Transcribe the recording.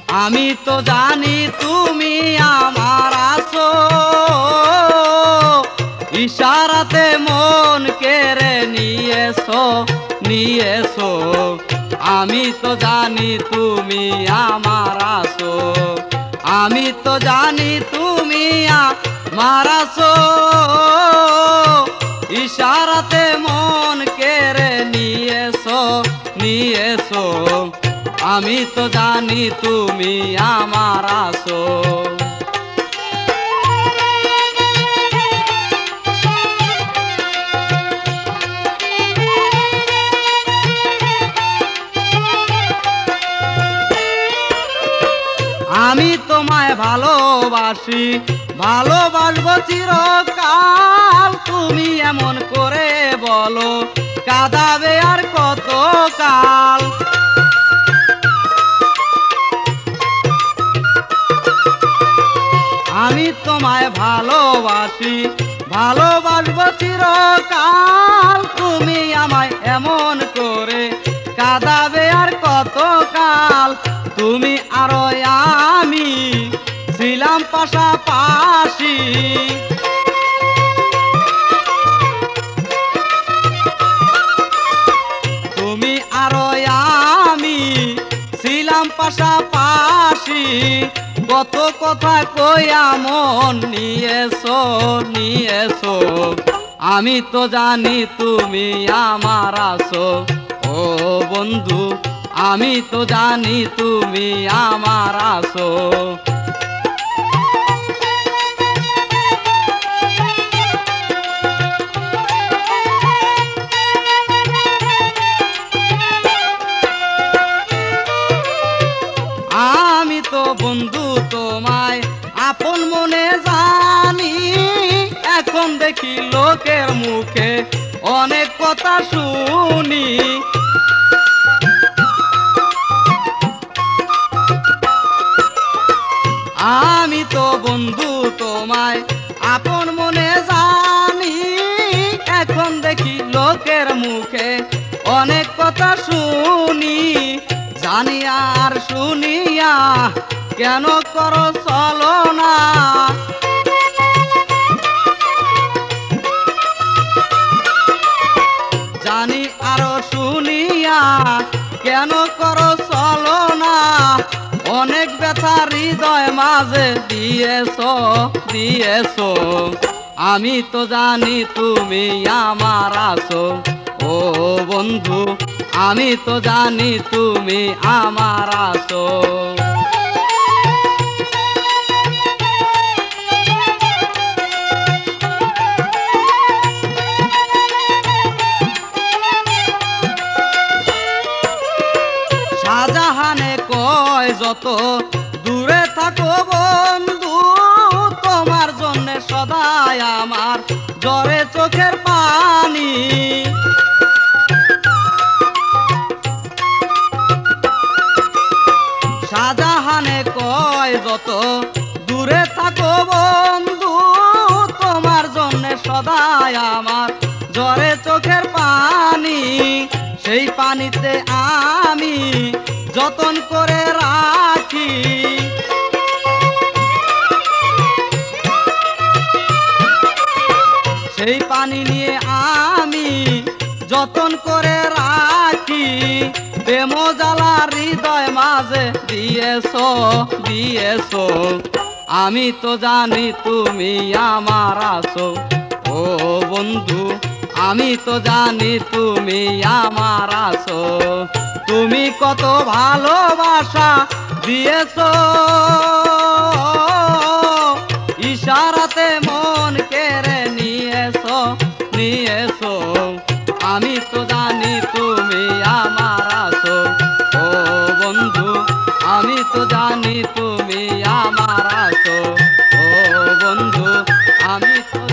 আমি তো জানি তুমি আমার আছো, ইশারাতে মন কেড়ে নিয়েছো নিয়েছো। আমি তো জানি তুমি আমার আছো, আমি তো জানি তুমি আমার আছো, ইশারাতে মন কেড়ে নিয়েছো নিয়েছো। আমি তো জানি তুমি আমার আছো। আমি তোমায় ভালোবাসি, ভালোবাসবো চিরকাল। তুমি এমন করে বলো কাঁদাবে আর কত কাল। আমি তোমায় ভালোবাসি, ভালোবাসবো চিরকাল। তুমি আমায় এমন করে কাঁদাবে আর কত কাল। তুমি আরো আমি ছিলাম পাশাপাশি, তুমি আরো আমি ছিলাম পাশাপাশি। কত কথা কইয়া মন নিয়েছো নিয়েছো। আমি তো জানি তুমি আমার আছো, ও বন্ধু আমি তো জানি তুমি আমার আছো। আমি তো বন্ধু তোমায় আপন মনে জানি, এখন দেখি লোকের মুখে অনেক কথা শুনি। আমি তো বন্ধু তোমায় আপন মনে জানি, এখন দেখি লোকের মুখে অনেক কথা শুনি। জানি আর শুনিয়া কেন করো চলো না, জানি আরো শুনিয়া কেন করো চলো না। অনেক ব্যথা হৃদয় মাঝে দিয়েছো দিয়েছো। আমি তো জানি তুমি আমার আছো, ও বন্ধু আমি তো জানি তুমি আমার আছো। শাহজাহানে কয় যত দূরে থাকো বন্ধু, তোমার জন্য সদাই আমার ঝরে চোখের পানি। শাহজাহানে কয় যত দূরে থাকো বন্ধু, তোমার জন্য সদাই আমার ঝরে চোখের পানি। সেই পানিতে আমি যতন করে রাখি, সেই পানি নিয়ে আমি যতন করে রাখি। প্রেম জ্বালা হৃদয় মাঝে দিয়েছো দিয়েছো। আমি তো জানি তুমি আমার আছো, ও বন্ধু আমি তো জানি তুমি আমার আছো। তুমি কত ভালোবাসা দিয়েছো, ইশারাতে মন কেড়ে নিয়েছো নিয়েছো। আমি তো জানি তুমি আমার আছো, ও বন্ধু আমি তো জানি তুমি আমার আছো, ও বন্ধু আমি তো